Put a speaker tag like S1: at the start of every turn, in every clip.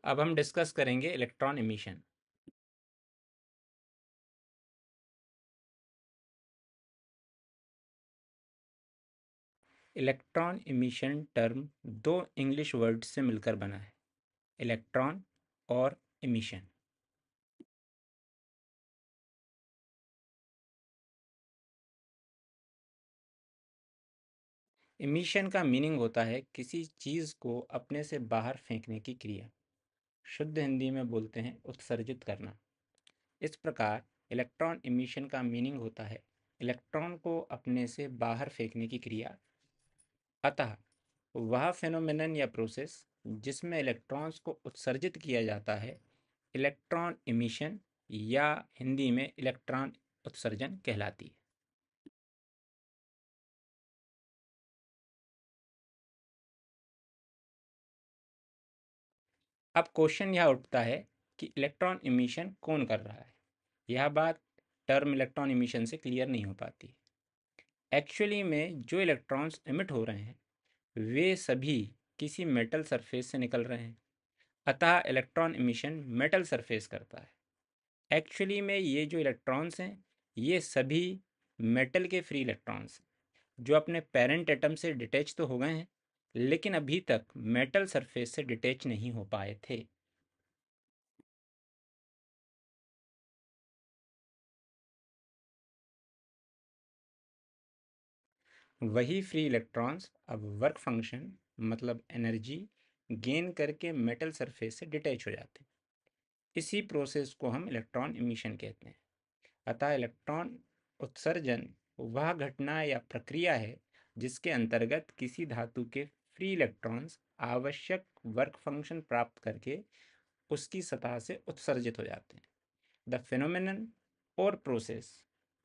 S1: अब हम डिस्कस करेंगे electron emission. Electron emission term दो इंग्लिश वर्ड से मिलकर बना है, इलेक्ट्रॉन और इमिशन। इमिशन का मीनिंग होता है किसी चीज़ को अपने से बाहर फेंकने की क्रिया। शुद्ध हिंदी में बोलते हैं उत्सर्जित करना। इस प्रकार इलेक्ट्रॉन इमिशन का मीनिंग होता है इलेक्ट्रॉन को अपने से बाहर फेंकने की क्रिया। अतः वह फेनोमेनन या प्रोसेस जिसमें इलेक्ट्रॉन्स को उत्सर्जित किया जाता है इलेक्ट्रॉन इमिशन या हिंदी में इलेक्ट्रॉन उत्सर्जन कहलाती है। अब क्वेश्चन यह उठता है कि इलेक्ट्रॉन इमिशन कौन कर रहा है। यह बात टर्म इलेक्ट्रॉन इमिशन से क्लियर नहीं हो पाती। एक्चुअली में जो इलेक्ट्रॉन्स इमिट हो रहे हैं वे सभी किसी मेटल सरफेस से निकल रहे हैं, अतः इलेक्ट्रॉन इमिशन मेटल सरफेस करता है। एक्चुअली में ये जो इलेक्ट्रॉन्स हैं ये सभी मेटल के फ्री इलेक्ट्रॉन्स हैं जो अपने पेरेंट एटम से डिटैच तो हो गए हैं लेकिन अभी तक मेटल सरफेस से डिटैच नहीं हो पाए थे। वही फ्री इलेक्ट्रॉन्स अब वर्क फंक्शन मतलब एनर्जी गेन करके मेटल सरफेस से डिटैच हो जाते हैं। इसी प्रोसेस को हम इलेक्ट्रॉन इमिशन कहते हैं। अतः इलेक्ट्रॉन उत्सर्जन वह घटना या प्रक्रिया है जिसके अंतर्गत किसी धातु के फ्री इलेक्ट्रॉन्स आवश्यक वर्क फंक्शन प्राप्त करके उसकी सतह से उत्सर्जित हो जाते हैं। The phenomenon or process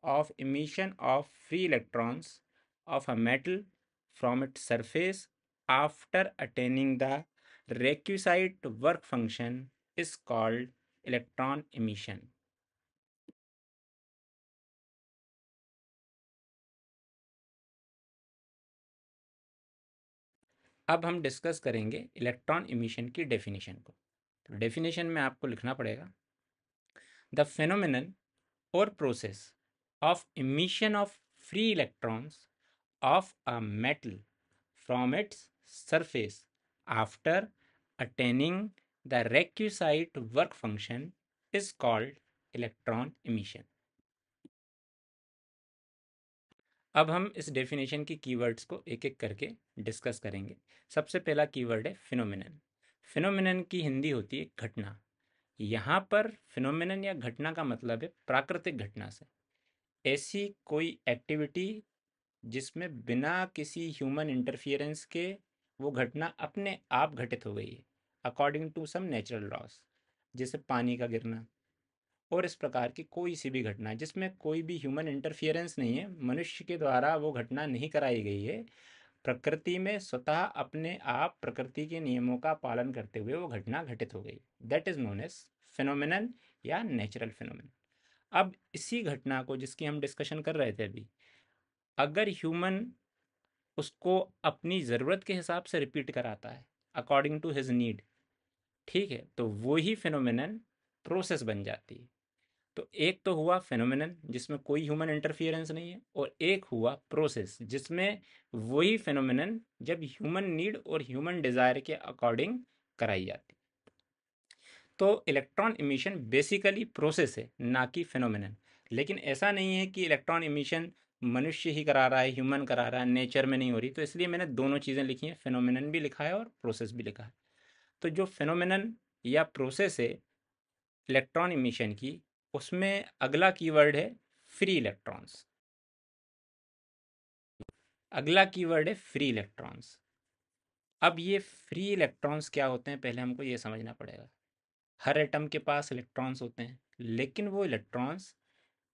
S1: of emission of free electrons of a metal from its surface after attaining the requisite work function is called electron emission. अब हम डिस्कस करेंगे इलेक्ट्रॉन इमिशन की डेफिनेशन को। तो डेफिनेशन में आपको लिखना पड़ेगा the phenomenon or process of emission of free electrons of a metal from its surface after attaining the requisite work function is called electron emission. अब हम इस डेफिनेशन की कीवर्ड्स को एक एक करके डिस्कस करेंगे। सबसे पहला कीवर्ड है फिनोमिनन। फिनोमिनन की हिंदी होती है घटना। यहाँ पर फिनोमिनन या घटना का मतलब है प्राकृतिक घटना से। ऐसी कोई एक्टिविटी जिसमें बिना किसी ह्यूमन इंटरफियरेंस के वो घटना अपने आप घटित हो गई है according to some natural laws, जैसे पानी का गिरना और इस प्रकार की कोई सी भी घटना जिसमें कोई भी ह्यूमन इंटरफियरेंस नहीं है, मनुष्य के द्वारा वो घटना नहीं कराई गई है, प्रकृति में स्वतः अपने आप प्रकृति के नियमों का पालन करते हुए वो घटना घटित हो गई, that is known as phenomenon या नेचुरल फिनोमिनन। अब इसी घटना को जिसकी हम डिस्कशन कर रहे थे अभी, अगर ह्यूमन उसको अपनी ज़रूरत के हिसाब से रिपीट कराता है अकॉर्डिंग टू हिज नीड, ठीक है, तो वही फिनोमिनन प्रोसेस बन जाती है। तो एक तो हुआ फिनोमिनन जिसमें कोई ह्यूमन इंटरफियरेंस नहीं है और एक हुआ प्रोसेस जिसमें वही फिनोमिनन जब ह्यूमन नीड और ह्यूमन डिज़ायर के अकॉर्डिंग कराई जाती। तो इलेक्ट्रॉन इमिशन बेसिकली प्रोसेस है ना कि फिनोमिनन। लेकिन ऐसा नहीं है कि इलेक्ट्रॉन इमिशन मनुष्य ही करा रहा है, ह्यूमन करा रहा है, नेचर में नहीं हो रही। तो इसलिए मैंने दोनों चीज़ें लिखी हैं, फिनोमिनन भी लिखा है और प्रोसेस भी लिखा है। तो जो फिनोमिनन या प्रोसेस है इलेक्ट्रॉन इमिशन की, उसमें अगला कीवर्ड है फ्री इलेक्ट्रॉन्स। अगला कीवर्ड है फ्री इलेक्ट्रॉन्स। अब ये फ्री इलेक्ट्रॉन्स क्या होते हैं पहले हमको ये समझना पड़ेगा। हर एटम के पास इलेक्ट्रॉन्स होते हैं लेकिन वो इलेक्ट्रॉन्स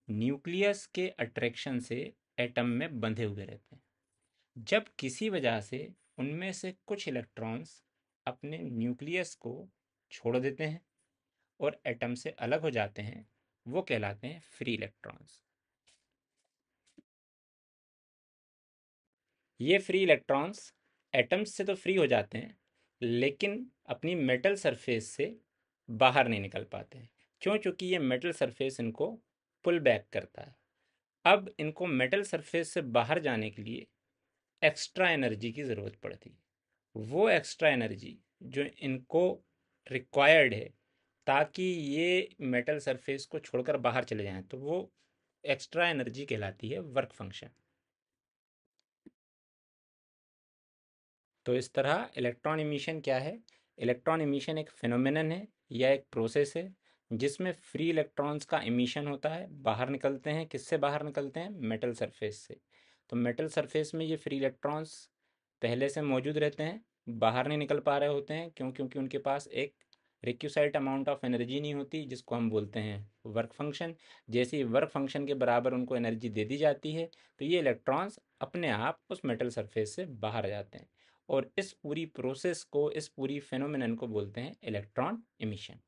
S1: न्यूक्लियस के अट्रैक्शन से एटम में बंधे हुए रहते हैं। जब किसी वजह से उनमें से कुछ इलेक्ट्रॉन्स अपने न्यूक्लियस को छोड़ देते हैं और एटम से अलग हो जाते हैं, वो कहलाते हैं फ्री इलेक्ट्रॉन्स। ये फ्री इलेक्ट्रॉन्स एटम्स से तो फ्री हो जाते हैं लेकिन अपनी मेटल सरफेस से बाहर नहीं निकल पाते हैं। क्यों? चूंकि ये मेटल सरफेस इनको पुल बैक करता है। अब इनको मेटल सरफेस से बाहर जाने के लिए एक्स्ट्रा एनर्जी की ज़रूरत पड़ती है। वो एक्स्ट्रा एनर्जी जो इनको रिक्वायर्ड है ताकि ये मेटल सरफेस को छोड़कर बाहर चले जाएं, तो वो एक्स्ट्रा एनर्जी कहलाती है वर्क फंक्शन। तो इस तरह इलेक्ट्रॉन इमिशन क्या है? इलेक्ट्रॉन इमिशन एक फिनोमेनन है या एक प्रोसेस है जिसमें फ्री इलेक्ट्रॉन्स का इमिशन होता है, बाहर निकलते हैं। किससे बाहर निकलते हैं? मेटल सरफेस से। तो मेटल सरफेस में ये फ्री इलेक्ट्रॉन्स पहले से मौजूद रहते हैं, बाहर नहीं निकल पा रहे होते हैं। क्यों? क्योंकि उनके पास एक रिक्यूसाइट अमाउंट ऑफ एनर्जी नहीं होती, जिसको हम बोलते हैं वर्क फंक्शन। जैसे ही वर्क फंक्शन के बराबर उनको एनर्जी दे दी जाती है, तो ये इलेक्ट्रॉन्स अपने आप उस मेटल सरफेस से बाहर आ जाते हैं। और इस पूरी प्रोसेस को, इस पूरी फेनोमेनन को बोलते हैं इलेक्ट्रॉन इमिशन।